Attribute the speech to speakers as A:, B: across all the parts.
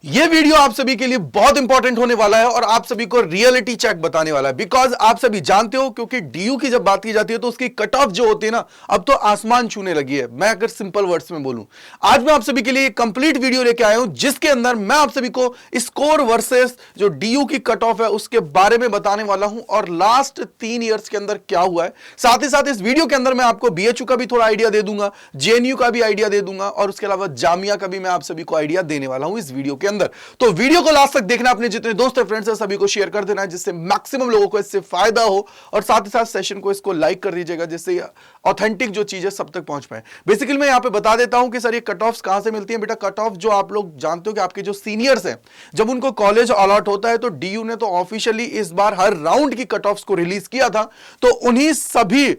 A: ये वीडियो आप सभी के लिए बहुत इंपॉर्टेंट होने वाला है और आप सभी को रियलिटी चेक बताने वाला है। बिकॉज आप सभी जानते हो, क्योंकि डीयू की जब बात की जाती है तो उसकी कट ऑफ जो होती है ना, अब तो आसमान छूने लगी है। मैं अगर सिंपल वर्ड्स में बोलूं, आज मैं आप सभी के लिए एक कंप्लीट वीडियो लेके आया हूं जिसके अंदर मैं आप सभी को स्कोर वर्सेस जो डीयू की कट ऑफ है उसके बारे में बताने वाला हूं और लास्ट 3 ईयर्स के अंदर क्या हुआ है। साथ ही साथ इस वीडियो के अंदर मैं आपको बीएचयू का भी थोड़ा आइडिया दे दूंगा, जेएनयू का भी आइडिया दे दूंगा और उसके अलावा जामिया का भी मैं आप सभी को आइडिया देने वाला हूं इस वीडियो के अंदर। तो वीडियो को लास्ट तक देखना, अपने जितने दोस्त हैं, फ्रेंड्स हैं, सभी को शेयर कर देना है जिससे मैक्सिमम लोगों को इससे फायदा हो और साथ ही साथ सेशन को इसको लाइक कर दीजिएगा जिससे ऑथेंटिक जो चीजें सब तक पहुंच पाए। बेसिकली मैं यहां पे बता देता हूं कि सर ये कट ऑफ्स कहां से मिलती हैं। बेटा कट ऑफ जो आप लोग जानते हो कि आपके जो सीनियर्स हैं जब उनको कॉलेज अलॉट होता है तो डीयू ने तो ऑफिशियली इस बार हर राउंड की कट ऑफ्स को रिलीज किया था, तो उन्हीं सभी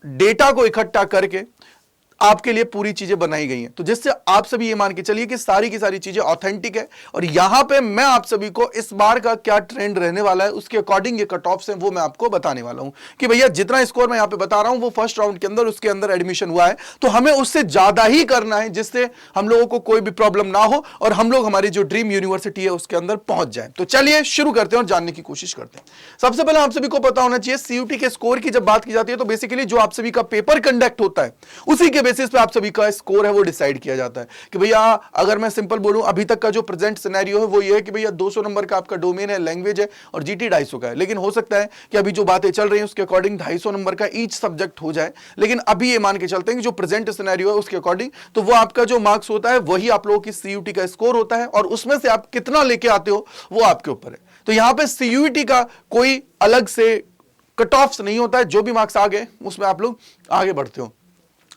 A: डेटा को इकट्ठा करके आपके लिए पूरी चीजें बनाई गई हैं, तो जिससे आप सभी ये मान के चलिए कि सारी की सारी चीजें ऑथेंटिक है। और यहां पे मैं आप सभी को इस बार का क्या ट्रेंड रहने वाला है उसके अकॉर्डिंग ये कट ऑफ्स हैं वो मैं आपको बताने वाला हूं कि भैया जितना स्कोर मैं यहां पे बता रहा हूं वो फर्स्ट राउंड के अंदर उसके अंदर एडमिशन हुआ है, तो हमें उससे ज्यादा ही करना है जिससे हम लोगों को कोई भी प्रॉब्लम ना हो और हम लोग हमारी जो ड्रीम यूनिवर्सिटी है उसके अंदर पहुंच जाए। तो चलिए शुरू करते हैं और जानने की कोशिश करते हैं। सबसे पहले आप सभी को पता होना चाहिए सीयूटी के स्कोर की जब बात की जाती है तो बेसिकली जो आप सभी का पेपर कंडक्ट होता है उसी के बेसिस पे आप सभी का स्कोर है वो डिसाइड किया जाता है कि भैया अगर मैं सिंपल बोलूं अभी तक का जो प्रेजेंट सिनेरियो है वो ये है कि भैया 200 नंबर का आपका डोमेन है, लैंग्वेज है और जीटी 250 का है। लेकिन हो सकता है कि अभी जो बातें चल रही हैं उसके अकॉर्डिंग 250 नंबर का ईच सब्जेक्ट हो जाए, लेकिन अभी ये मान के चलते हैं कि जो प्रेजेंट सिनेरियो है उसके अकॉर्डिंग तो वो आपका जो मार्क्स होता है वही आप लोगों की सीयूटी का स्कोर होता है और उसमें से आप कितना लेके आते हो वो आपके ऊपर है। तो यहां पर सीयूटी का कोई अलग से कट ऑफ्स नहीं होता है, जो भी मार्क्स आ गए उसमें आप लोग आगे बढ़ते हो।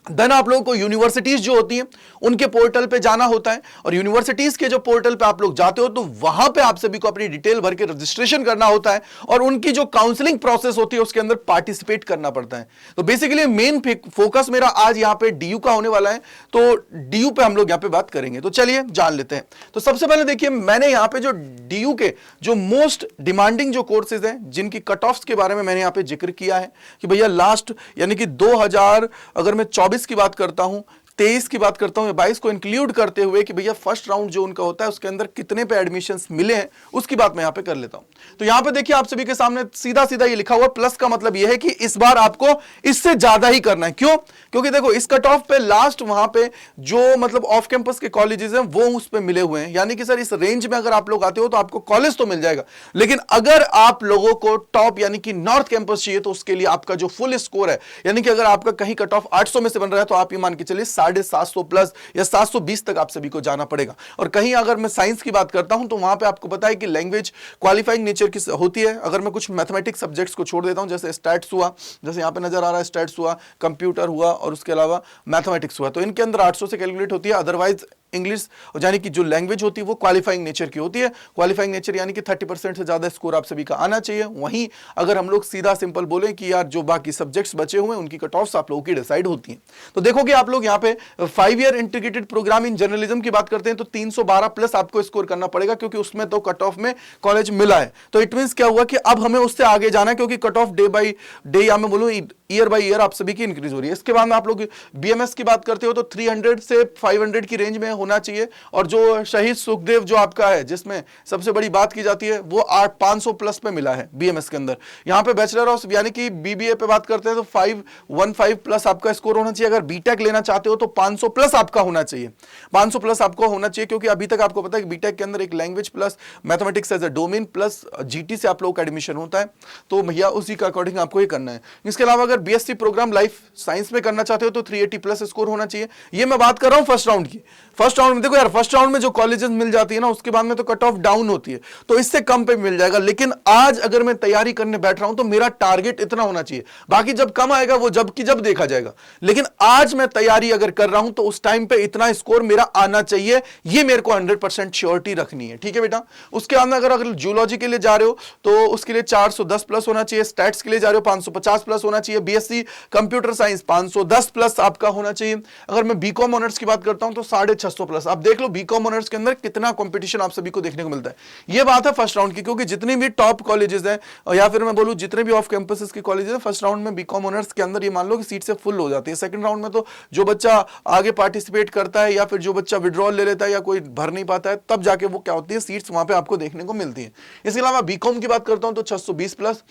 A: देन आप लोगों को यूनिवर्सिटीज जो होती हैं उनके पोर्टल पे जाना होता है और यूनिवर्सिटीज के जो पोर्टल पे आप लोग जाते हो तो वहां पे आप सभी को अपनी डिटेल भर के रजिस्ट्रेशन करना होता है और उनकी जो काउंसलिंग प्रोसेस होती है उसके अंदर पार्टिसिपेट करना पड़ता है। तो बेसिकली मेन फोकस मेरा आज यहां पे डीयू का होने वाला है, तो डीयू पे हम लोग यहां पे बात करेंगे। तो चलिए जान लेते हैं। तो सबसे पहले देखिए मैंने यहां पे जो डीयू के जो मोस्ट डिमांडिंग जो कोर्सेज हैं जिनकी कट ऑफ्स के बारे में मैंने यहां पे जिक्र किया है कि भैया लास्ट यानी कि 2000 अगर मैं 24 की बात करता हूं, 23 की बात करता हूं, 22 को इंक्लूड करते हुए कि भैया फर्स्ट राउंड जो उनका होता है उसके अंदर कितने पे एडमिशंस मिले हैं उसकी बात मैं यहां पे कर लेता हूं। तो यहां पे देखिए आप सभी के सामने सीधा सीधा ये लिखा हुआ प्लस का मतलब ये है कि इस बार आपको इससे ज्यादा ही करना है। क्यों? क्योंकि देखो इस कट ऑफ पे लास्ट वहां पे जो मतलब ऑफ कैंपस के कॉलेजेस हैं वो उस पे मिले हुए हैं, यानी कि सर इस रेंज में अगर आप लोग आते हो तो आपको कॉलेज तो मिल जाएगा, लेकिन अगर आप लोगों को टॉप यानी कि नॉर्थ कैंपस चाहिए तो उसके लिए आपका जो फुल स्कोर है यानी कि अगर आपका कहीं कट ऑफ 800 में से बन रहा है तो आप ये मान के चलिए 750 प्लस या 720 तक आप सभी को जाना पड़ेगा। और कहीं अगर मैं साइंस की बात करता हूं तो वहां पे आपको पता है कि लैंग्वेज क्वालिफाइंग नेचर की होती है। अगर मैं कुछ मैथमेटिक्स सब्जेक्ट्स को छोड़ देता हूं जैसे स्टैट्स हुआ, जैसे यहां पे नजर आ रहा है स्टैट्स हुआ, कंप्यूटर हुआ और उसके अलावा मैथमेटिक्स हुआ, तो इनके अंदर 800 से कैलकुलेट होती है। अदरवाइज इंग्लिश यानी कि जो लैंग्वेज होती है वो क्वालिफाइंग नेचर की होती है। क्वालिफाइंग नेचर यानी कि 30% से ज्यादा स्कोर आप सभी का आना चाहिए। वहीं अगर हम लोग सीधा सिंपल बोले कि यार जो बाकी सब्जेक्ट्स बचे हुए हैं उनकी कट ऑफ्स आप लोगों की डिसाइड होती हैं। तो देखोगे आप लोग यहाँ पे 5 year integrated programme in journalism की बात करते हैं तो 312 प्लस आपको स्कोर करना पड़ेगा क्योंकि उसमें तो कट ऑफ में कॉलेज मिला है। तो इट मींस क्या हुआ कि अब हमें उससे आगे जाना है क्योंकि cut off day by day या मैं बोलूं ईयर बाई ईयर आप सभी की इंक्रीज हो रही है। इसके बाद में आप लोग बीएमएस की बात करते हो तो 300 से 500 की रेंज में होना चाहिए और जो शहीद सुखदेव जो आपका है जिसमें सबसे बड़ी बात की जाती है वो 500 प्लस पे मिला है बीएमएस के अंदर। यहाँ पे बैचलर ऑफ यानी कि बीबीए पे बात करते हैं तो 515 प्लस आपका स्कोर होना चाहिए। अगर बीटेक लेना चाहते हो तो 500 प्लस आपका होना चाहिए, 500 प्लस आपको होना चाहिए क्योंकि अभी तक आपको पता है कि बीटेक के अंदर एक language plus mathematics as a domain plus GT से आप लोगों का एडमिशन होता है, तो भैया उसी का अकॉर्डिंग आपको ये करना है। इसके अलावा अगर बीएससी प्रोग्राम लाइफ साइंस में करना चाहते हो तो 380 प्लस स्कोर होना चाहिए। ये मैं बात कर रहा हूं फर्स्ट राउंड की। फर्स्ट राउंड में देखो यार, फर्स्ट राउंड में जो कॉलेजेस मिल जाती है ना उसके बाद में तो कट ऑफ डाउन होती है तो इससे कम पे मिल जाएगा, लेकिन आज अगर मैं तैयारी करने बैठ रहा हूं तो मेरा टारगेट इतना होना चाहिए। बाकी जब कम आएगा वो जब की जब देखा जाएगा, लेकिन आज मैं तैयारी अगर कर रहा हूं तो उस टाइम पे इतना स्कोर मेरा आना चाहिए, ये मेरे को 100% श्योरिटी रखनी है। ठीक है बेटा। उसके बाद में अगर जूलॉजी के लिए जा रहे हो तो उसके लिए 410 प्लस होना चाहिए, स्टैट्स के लिए जा रहे हो 550 प्लस होना चाहिए, बीएससी कंप्यूटर साइंस 510 प्लस आपका होना चाहिए। अगर मैं बीकॉम ऑनर्स की बात करता हूं तो 650 600 प्लस। आप देख लो बीकॉम ऑनर्स के अंदर कितना कंपटीशन आप सभी को देखने को मिलता है। ये बात है फर्स्ट राउंड की, क्योंकि जितनी भी टॉप कॉलेजेस हैं या फिर मैं बोलूं जितने भी ऑफ कैंपसेस के कॉलेजेस हैं, फर्स्ट राउंड में बीकॉम ऑनर्स के अंदर ये मान लो कि सीट से फुल हो जाती है। सेकंड राउंड में तो जो बच्चा आगे पार्टिसिपेट करता है या फिर जो बच्चा विड्रॉल ले लेता है या कोई भर नहीं पाता है, तब जाके वो क्या होती है, सीट्स वहां पे आपको देखने को मिलती है। इसके अलावा बीकॉम की बात करता हूं तो 620 प्लस,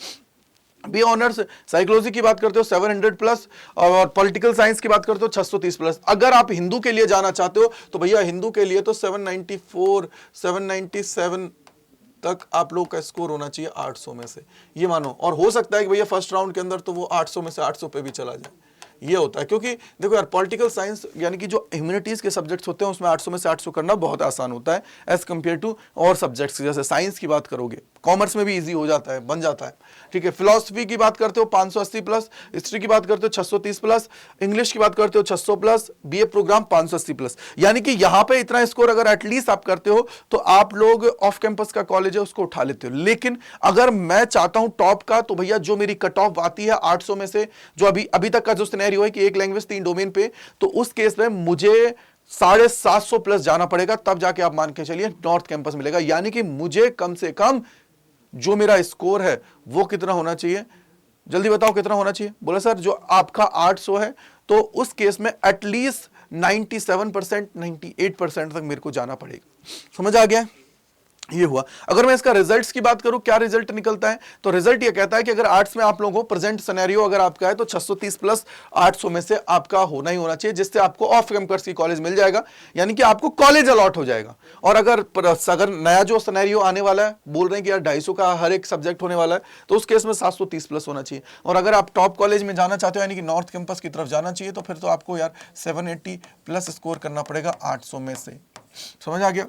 A: बी ऑनर्स साइकोलॉजी की बात करते हो 700 प्लस, और पॉलिटिकल साइंस की बात करते हो 630 प्लस। अगर आप हिंदू के लिए जाना चाहते हो तो भैया हिंदू के लिए तो 794 797 तक आप लोग का स्कोर होना चाहिए 800 में से, ये मानो। और हो सकता है कि भैया फर्स्ट राउंड के अंदर तो वो 800 में से 800 पे भी चला जाए, ये होता है। क्योंकि देखो यार, पॉलिटिकल साइंस यानी कि जो ह्यूमैनिटीज के सब्जेक्ट्स होते हैं उसमें 800 में से 800 करना बहुत आसान होता है एज कंपेयर टू और सब्जेक्ट्स। जैसे साइंस की बात करोगे, कॉमर्स में भी इजी हो जाता है, बन जाता है, ठीक है। फिलोसफी की बात करते हो 580 प्लस, हिस्ट्री की बात करते हो 630 प्लस, इंग्लिश की बात करते हो 600 प्लस, बीए प्रोग्राम 580 प्लस। यानी कि यहां पे इतना स्कोर अगर एटलीस्ट आप करते हो तो आप लोग ऑफ कैंपस का कॉलेज है उसको उठा लेते हो। लेकिन अगर मैं चाहता हूं टॉप का, तो भैया जो मेरी कट ऑफ आती है 800 में से, जो अभी तक का जो सिनेरियो है कि एक लैंग्वेज 3 डोमेन पे, तो उस केस में मुझे 750 प्लस जाना पड़ेगा, तब जाके आप मान के चलिए नॉर्थ कैंपस मिलेगा। यानी कि मुझे कम से कम जो मेरा स्कोर है वो कितना होना चाहिए, जल्दी बताओ कितना होना चाहिए। बोले सर जो आपका 800 है तो उस केस में एटलीस्ट 97% 98% तक मेरे को जाना पड़ेगा। समझ आ गया? ये हुआ। अगर मैं इसका रिजल्ट्स की बात करूं, क्या रिजल्ट निकलता है, तो रिजल्ट ये कहता है कि अगर आर्ट्स में आप लोगों को प्रेजेंट सिनेरियो अगर आपका है तो 630 प्लस 800 में से आपका होना ही होना चाहिए, जिससे आपको ऑफ कैंपस की कॉलेज मिल जाएगा, यानी कि आपको कॉलेज अलॉट हो जाएगा। और अगर नया जो सिनेरियो आने वाला है, बोल रहे हैं कि यार 250 का हर एक सब्जेक्ट होने वाला है, तो उस केस में 730 प्लस होना चाहिए। और अगर आप टॉप कॉलेज में जाना चाहते हो यानी कि नॉर्थ कैंपस की तरफ जाना चाहिए, तो फिर तो आपको यार 780 प्लस स्कोर करना पड़ेगा 800 में से। समझ आ गया?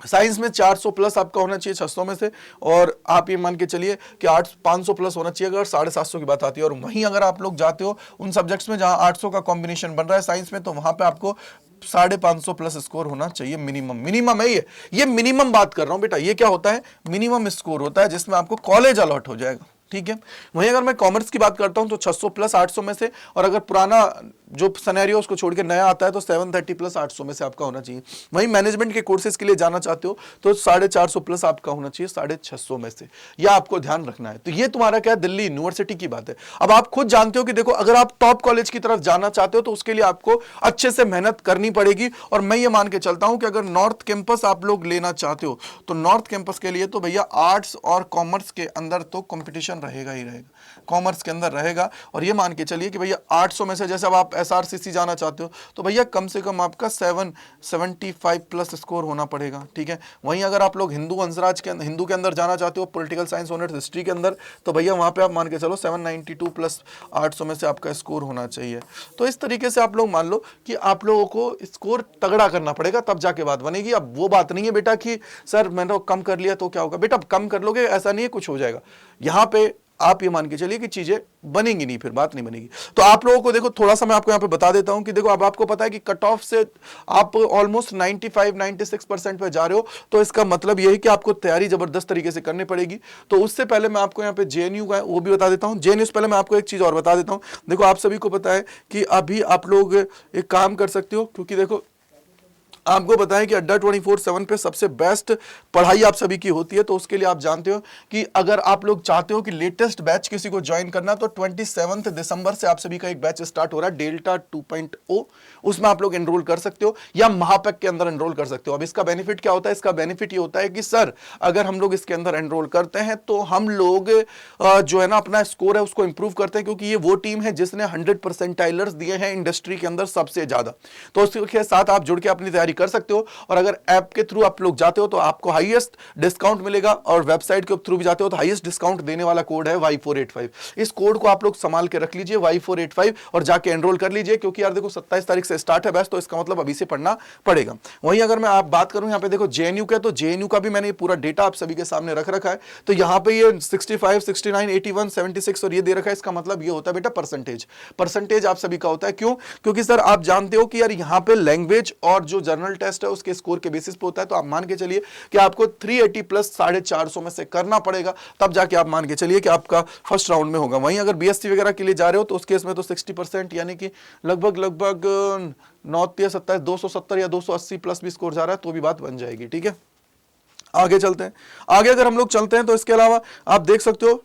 A: साइंस में 400 प्लस आपका होना चाहिए 600 में से, और आप ये मान के चलिए कि 500 प्लस होना चाहिए अगर 750 की बात आती है। और वहीं अगर आप लोग जाते हो उन सब्जेक्ट्स में जहां 800 का कॉम्बिनेशन बन रहा है साइंस में, तो वहां पे आपको 550 प्लस स्कोर होना चाहिए मिनिमम है ये मिनिमम बात कर रहा हूं बेटा। ये क्या होता है, मिनिमम स्कोर होता है जिसमें आपको कॉलेज अलॉट हो जाएगा, ठीक है। वहीं अगर मैं कॉमर्स की बात करता हूं तो 600 प्लस 800 में से, और अगर पुराना जो सिनेरियो उसको छोड़ के नया आता है तो 730 प्लस 800 में से आपका होना चाहिए। वहीं मैनेजमेंट के कोर्सेज के लिए जाना चाहते हो तो 450 प्लस आपका होना चाहिए 650 में से, यह आपको ध्यान रखना है। तो ये तुम्हारा क्या है, दिल्ली यूनिवर्सिटी की बात है। अब आप खुद जानते हो कि देखो अगर आप टॉप कॉलेज की तरफ जाना चाहते हो तो उसके लिए आपको अच्छे से मेहनत करनी पड़ेगी। और मैं ये मान के चलता हूं कि अगर नॉर्थ कैंपस आप लोग लेना चाहते हो तो नॉर्थ कैंपस के लिए तो भैया आर्ट्स और कॉमर्स के अंदर तो कंपटीशन रहेगा ही रहेगा, कॉमर्स के अंदर रहेगा। और ये मान के चलिए कि भैया 800 में से जैसे अब आप एसआरसीसी जाना चाहते हो तो भैया कम से कम आपका 775 प्लस स्कोर होना पड़ेगा, ठीक है। वहीं अगर आप लोग हिंदू वंशराज के हिंदू के अंदर जाना चाहते हो, पॉलिटिकल साइंस ऑनर्स हिस्ट्री के अंदर, तो भैया वहां पे आप मान के चलो 792 प्लस 800 में से आपका स्कोर होना चाहिए। तो इस तरीके से आप लोग मान लो कि आप लोगों को स्कोर तगड़ा करना पड़ेगा, तब जाके बात बनेगी। अब वो बात नहीं है बेटा कि सर मैंने कम कर लिया तो क्या होगा, बेटा कम कर लोगे ऐसा नहीं है कुछ हो जाएगा। यहाँ पे आप ये मान के चलिए कि चीजें बनेंगी नहीं, फिर बात नहीं बनेगी। तो आप लोगों को देखो थोड़ा सा मैं आपको यहाँ पे बता देता हूं कि देखो अब आपको पता है कि कट ऑफ से आप ऑलमोस्ट 95-96% पे जा रहे हो, तो इसका मतलब यही कि आपको तैयारी जबरदस्त तरीके से करनी पड़ेगी। तो उससे पहले मैं आपको यहाँ पे जेएनयू का वो भी बता देता हूँ। जेएनयू से पहले मैं आपको एक चीज और बता देता हूँ। देखो आप सभी को पता है कि अभी आप लोग एक काम कर सकते हो, क्योंकि देखो आपको बताएं कि अड्डा 24/7 पे सबसे बेस्ट पढ़ाई आप सभी की होती है। तो उसके लिए आप जानते हो कि अगर आप लोग चाहते हो कि लेटेस्ट बैच किसी को ज्वाइन करना, तो 27 दिसंबर से आप सभी का एक बैच स्टार्ट हो रहा है डेल्टा 2.0, उसमें आप लोग एनरोल कर सकते हो या महापैक के अंदर एनरोल कर सकते हो। अब इसका बेनिफिट क्या होता है, इसका बेनिफिट ये होता है कि सर अगर हम लोग इसके अंदर एनरोल करते हैं तो हम लोग जो है ना अपना स्कोर है उसको इंप्रूव करते हैं, क्योंकि ये वो टीम है जिसने 100 परसेंटाइलर्स दिए हैं इंडस्ट्री के अंदर सबसे ज्यादा। तो उसके साथ आप जुड़ के अपनी तैयारी कर सकते हो। और अगर ऐप के थ्रू आप लोग जाते हो तो आपको हाईएस्ट डिस्काउंट मिलेगा, और वेबसाइट के थ्रू भी जाते हो तो हाईएस्ट डिस्काउंट देने वाला कोड है Y485। इस कोड को आप लोग संभाल के रख लीजिए Y485 और जाके एनरोल कर लीजिए, क्योंकि यार देखो 27 तारीख से स्टार्ट है बैच, तो इसका मतलब अभी से पढ़ना पड़ेगा। वहीं अगर मैं आप बात करूं यहाँ पे देखो जेएनयू का, तो जेएनयू का भी मैंने पूरा डेटा आप सभी के सामने रख रखा है। तो यहाँ पे ये 65, 69, 81, 76 और ये दे रखा है। इसका मतलब ये होता है बेटा परसेंटेज आप सभी का होता है। क्यों? क्योंकि सर आप जानते हो कि यार यहाँ पे लैंग्वेज और जो जर्नल टेस्ट है उसके स्कोर के बेसिस पे होता है, तो आप मान के चलिए कि आपको 380 प्लस 450 में से करना पड़ेगा, तब जाके आप मान के चलिए कि आपका फर्स्ट राउंड में होगा। वहीं अगर बीएससी वगैरह के लिए जा रहे हो तो उस केस में तो 60% यानी कि लगभग 9 270 या 280 प्लस भी स्कोर जा रहा है तो भी बात बन जाएगी। ठीक है, आगे चलते हैं। आगे अगर हम लोग चलते हैं तो इसके अलावा आप देख सकते हो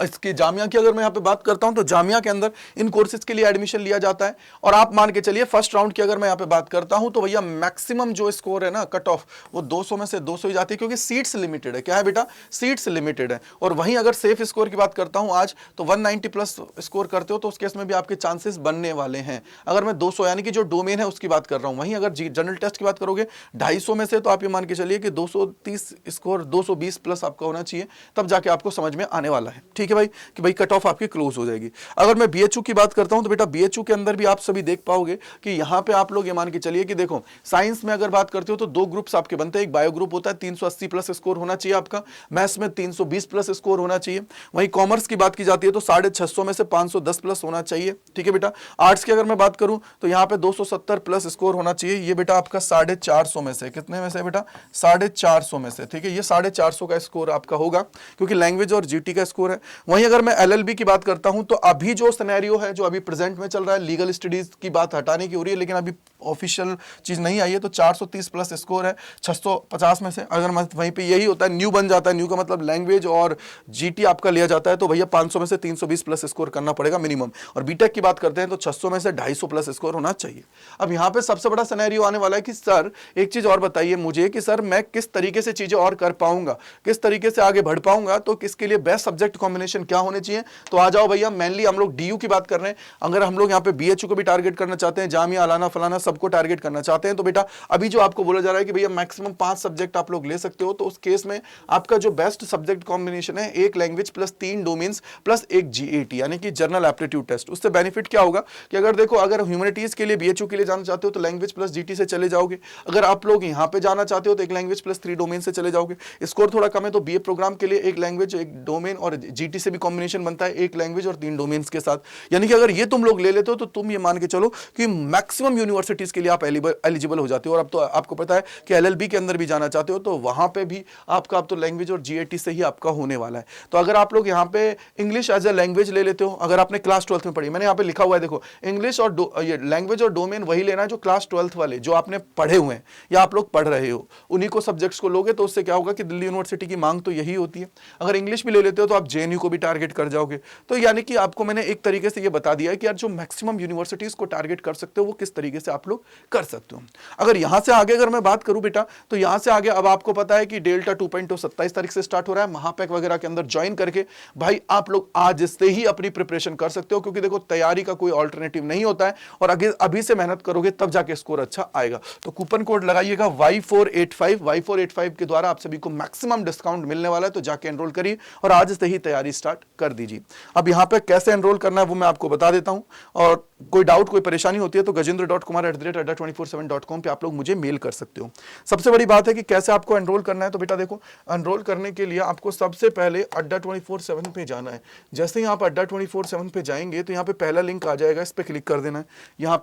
A: इसकी जामिया की अगर मैं यहाँ पे बात करता हूं तो जामिया के अंदर इन कोर्सेज के लिए एडमिशन लिया जाता है। और आप मान के चलिए फर्स्ट राउंड की अगर मैं यहाँ पे बात करता हूं तो भैया मैक्सिमम जो स्कोर है ना कट ऑफ वो 200 में से 200 ही जाती है, क्योंकि सीट्स लिमिटेड है। क्या है बेटा, सीट्स लिमिटेड है। और वहीं अगर सेफ स्कोर की बात करता हूं आज तो 190 प्लस स्कोर करते हो तो उस केस में भी आपके चांसेस बनने वाले हैं। अगर मैं 200 यानी कि जो डोमेन है उसकी बात कर रहा हूं, वहीं अगर जनरल टेस्ट की बात करोगे 250 में से तो आप ये मान के चलिए कि 230 स्कोर 220 प्लस आपका होना चाहिए, तब जाके आपको समझ में आने वाला है। ठीक है भाई, कि भाई कट ऑफ आपकी क्लोज हो जाएगी। अगर मैं बीएचयू की बात करता हूं तो बेटा बीएचयू के अंदर भी आप सभी देख पाओगे कि यहां पे आप लोग ये मान के चलिए कि देखो साइंस में अगर बात करते हो तो 2 ग्रुप्स आपके बनते हैं। एक बायो ग्रुप होता है 380 प्लस स्कोर होना चाहिए आपका, मैथ्स में 320 प्लस स्कोर होना चाहिए। वहीं कॉमर्स की बात की जाती है तो 650 में से 510 प्लस होना चाहिए। ठीक है बेटा, आर्ट्स की अगर मैं बात करूं तो यहां पे 270 प्लस स्कोर होना चाहिए। ये बेटा आपका 450 में से, कितने में से बेटा, 450 में से। ठीक है, ये 450 का स्कोर आपका होगा क्योंकि लैंग्वेज और जीटी का स्कोर है। वहीं अगर मैं एलएलबी की बात करता हूं तो अभी जो सिनेरियो है, जो अभी प्रेजेंट में चल रहा है, लीगल स्टडीज की बात हटाने की हो रही है, लेकिन अभी ऑफिशियल चीज नहीं आई है, तो 430 प्लस स्कोर है 650 में से। अगर वहीं पे यही होता है, न्यू बन जाता है, न्यू का मतलब लैंग्वेज और जीटी आपका लिया जाता है, तो भैया 500 में से 320 प्लस स्कोर करना पड़ेगा मिनिमम। और बीटेक की बात करते हैं तो 600 में से 250 प्लस स्कोर होना चाहिए। अब यहाँ पे सबसे बड़ा सिनेरियो आने वाला है कि सर एक चीज और बताइए मुझे कि सर मैं किस तरीके से चीजें और कर पाऊंगा, किस तरीके से आगे बढ़ पाऊंगा, तो किसके लिए बेस्ट सब्जेक्ट कॉम्बिनेशन क्या होने चाहिए। तो आ जाओ भैया, मेनली हम लोग डीयू की बात कर रहे हैं। अगर हम लोग यहाँ पे बीएचयू को भी टारगेट करना चाहते हैं, जामिया अलाना फलाना सबको टारगेट करना चाहते हैं, तो बेटा अभी जो आपको बोला जा रहा है कि भैया मैक्सिमम 5 सब्जेक्ट आप लोग ले सकते हो, तो उस केस में आपका जो बेस्ट सब्जेक्ट कॉम्बिनेशन है 1 language plus 3 domains plus 1 GAT यानी कि जर्नल एप्टीट्यूड टेस्ट। उससे बेनिफिट क्या होगा कि अगर देखो अगर ह्यूमैनिटीज के लिए बीएचयू के लिए जाना चाहते हो तो लैंग्वेज प्लस जीटी से चले जाओगे। अगर आप लोग यहाँ पे जाना चाहते हो तो 1 लैंग्वेज प्लस 3 डोमेन से चले जाओगे। स्कोर थोड़ा कम है तो बीए प्रोग्राम के लिए 1 लैंग्वेज 1 डोमेन और जीटी से भी कॉम्बिनेशन बनता है 1 लैंग्वेज और 3 डोमेन्स के साथ। यानी कि अगर ये तुम लोग ले लेते हो तो तुम ये मान के चलो कि मैक्सिमम यूनिवर्सिटीज के लिए आप एलिजिबल हो जाते हो। और अब तो आपको पता है कि एलएलबी के अंदर भी जाना चाहते हो तो वहां पे भी आपका अब तो लैंग्वेज और जीएटी से ही आपका होने वाला है। तो अगर आप लोग यहाँ पे इंग्लिश एज ए लैंग्वेज ले लेते हो, अगर आपने क्लास 12th में पढ़ी, मैंने यहाँ पे लिखा हुआ है देखो, इंग्लिश और ये लैंग्वेज और डोमेन वही लेना है जो क्लास 12th वाले जो आपने पढ़े हुए हैं या आप लोग पढ़ रहे हो, उन्हीं को सब्जेक्ट्स को लोगे। तो उससे क्या होगा कि दिल्ली यूनिवर्सिटी की मांग तो यही होती है। अगर इंग्लिश भी ले लेते हो तो आप जेएनयू को भी टारगेट कर जाओगे। तो यानी कि आपको मैंने एक तरीके से ये बता दिया है कि यार जो मैक्सिमम यूनिवर्सिटीज को टारगेट कर सकते हो वो किस तरीके से आप लोग कर सकते हो। अगर यहां से आगे अगर मैं बात करूं बेटा तो यहां से आगे अब आपको पता है कि डेल्टा 2.0 27 तारीख से स्टार्ट हो रहा है। महापैक वगैरह के अंदर ज्वाइन करके भाई आप लोग आज से ही अपनी प्रिपरेशन कर सकते हो, क्योंकि देखो तैयारी का कोई ऑल्टरनेटिव नहीं होता है और अभी से मेहनत करोगे तब जाके स्कोर अच्छा आएगा। तो कूपन कोड लगाइएगा Y485 के द्वारा आप सभी को मैक्सिमम डिस्काउंट मिलने वाला है। तो जाके एनरोल करिए और आज से ही तैयारी स्टार्ट कर दीजिए। अब यहाँ पे कैसे एनरोल करना है वो मैं आपको बता देता हूं, और कोई डाउट कोई परेशानी होती है तो gajendra.kumar@adda247.com पे आप लोग मुझे मेल कर सकते हो। सबसे बड़ी बात है कि कैसे आपको एनरोल करना है। तो बेटा देखो, एनरोल करने के लिए आपको सबसे पहले अड्डा 24/7 पे जाना है। जैसे ही आप अड्डा 24/7 पे जाएंगे तो यहाँ पे पहला लिंक आ जाएगा, इस पे क्लिक कर देना है। यहाँ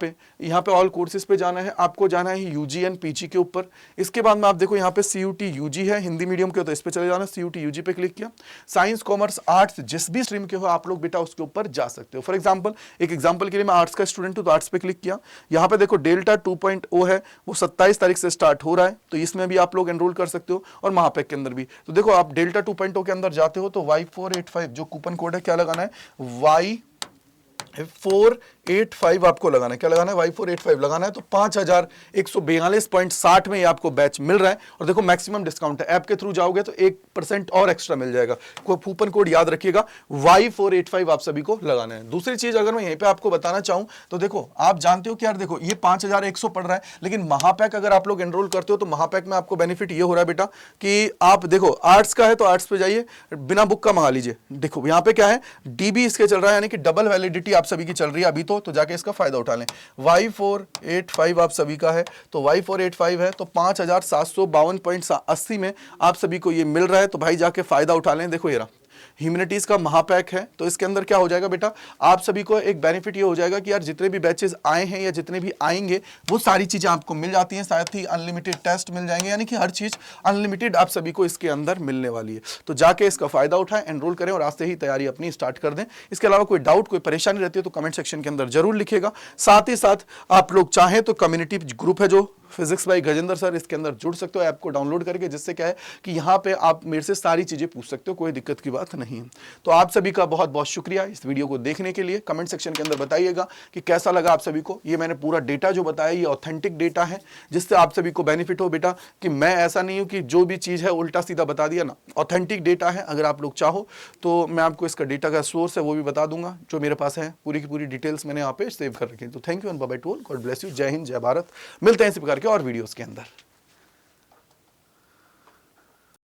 A: पे ऑल कोर्सेज पे जाना है, आपको जाना है यूजी एंड पीजी के ऊपर। इसके बाद में आप देखो यहाँ पे सीयूटी यूजी है, हिंदी मीडियम के हो तो इस पे चले जाना, सीयूटी यूजी पे क्लिक किया। साइंस कॉमर्स आर्ट्स जिस भी स्ट्रीम के हो आप लोग बेटा उसके ऊपर जा सकते हो। फॉर एग्जाम्पल एक एग्जाम्पल के लिए मैं आर्ट्स का स्टूडेंट हूं तो आर्ट्स पे क्लिक किया। यहाँ पे देखो डेल्टा 2.0 है, वो 27 तारीख से स्टार्ट हो रहा है, तो इसमें भी आप लोग एनरोल कर सकते हो। और महापैक के अंदर भी तो देखो आप डेल्टा 2.0 के अंदर जाते हो तो Y485 जो कूपन कोड है क्या लगाना है, Y485 आपको लगाना है। क्या लगाना है, Y485 लगाना है। तो 5142.60 में ये आपको बैच मिल रहा है। और देखो मैक्सिमम डिस्काउंट है, ऐप के थ्रू जाओगे तो 1% और एक्स्ट्रा मिल जाएगा। कूपन कोड याद रखिएगा, Y485 आप सभी को लगाना है। दूसरी चीज अगर मैं यहीं पे आपको बताना चाहूं तो देखो आप जानते हो कि यार देखो ये 5100 पड़ रहा है, लेकिन महापैक अगर आप लोग एनरोल करते हो तो महापैक में आपको बेनिफिट ये हो रहा है बेटा कि आप देखो आर्ट्स का है तो आर्ट्स पे जाइए, बिना बुक का मंगा लीजिए। देखो यहाँ पे क्या है, डीबी इसके चल रहा है, यानी कि डबल वैलिडिटी आप सभी की चल रही है अभी तो जाके इसका फायदा उठा लें। Y485 आप सभी का है, तो Y485 है तो 5752.80 में आप सभी को ये मिल रहा है। तो भाई जाके फायदा उठा लें। देखो ये रहा ह्यूमैनिटीज का महापैक है। तो इसके अंदर क्या हो जाएगा बेटा, आप सभी को एक बेनिफिट ये हो जाएगा कि यार जितने भी बैचेस आए हैं या जितने भी आएंगे वो सारी चीजें आपको मिल जाती हैं, साथ ही अनलिमिटेड टेस्ट मिल जाएंगे, यानी कि हर चीज अनलिमिटेड आप सभी को इसके अंदर मिलने वाली है। तो जाके इसका फायदा उठाएं, एनरोल करें और आज से ही तैयारी अपनी स्टार्ट कर दें। इसके अलावा कोई डाउट, कोई परेशानी रहती है तो कमेंट सेक्शन के अंदर जरूर लिखेगा। साथ ही साथ आप लोग चाहें तो कम्युनिटी ग्रुप है जो फिजिक्स बाई गजेंद्र सर, इसके अंदर जुड़ सकते हो ऐप को डाउनलोड करके, जिससे क्या है कि यहाँ पे आप मेरे से सारी चीजें पूछ सकते हो, कोई दिक्कत की बात नहीं है। तो आप सभी का बहुत बहुत शुक्रिया इस वीडियो को देखने के लिए। कमेंट सेक्शन के अंदर बताइएगा कि कैसा लगा आप सभी को। ये मैंने पूरा डेटा जो बताया ये ऑथेंटिक डेटा है, जिससे आप सभी को बेनिफिट हो बेटा, कि मैं ऐसा नहीं हूं कि जो भी चीज है उल्टा सीधा बता दिया ना, ऑथेंटिक डेटा है। अगर आप लोग चाहो तो मैं आपको इसका डेटा का सोर्स है वो भी बता दूंगा, जो मेरे पास है पूरी की पूरी डिटेल्स मैंने यहाँ पे सेव कर रखी है। तो thank you and bye bye to all, God bless you, जय हिंद, जय भारत। मिलते हैं इसी प्रकार के और वीडियोस के अंदर।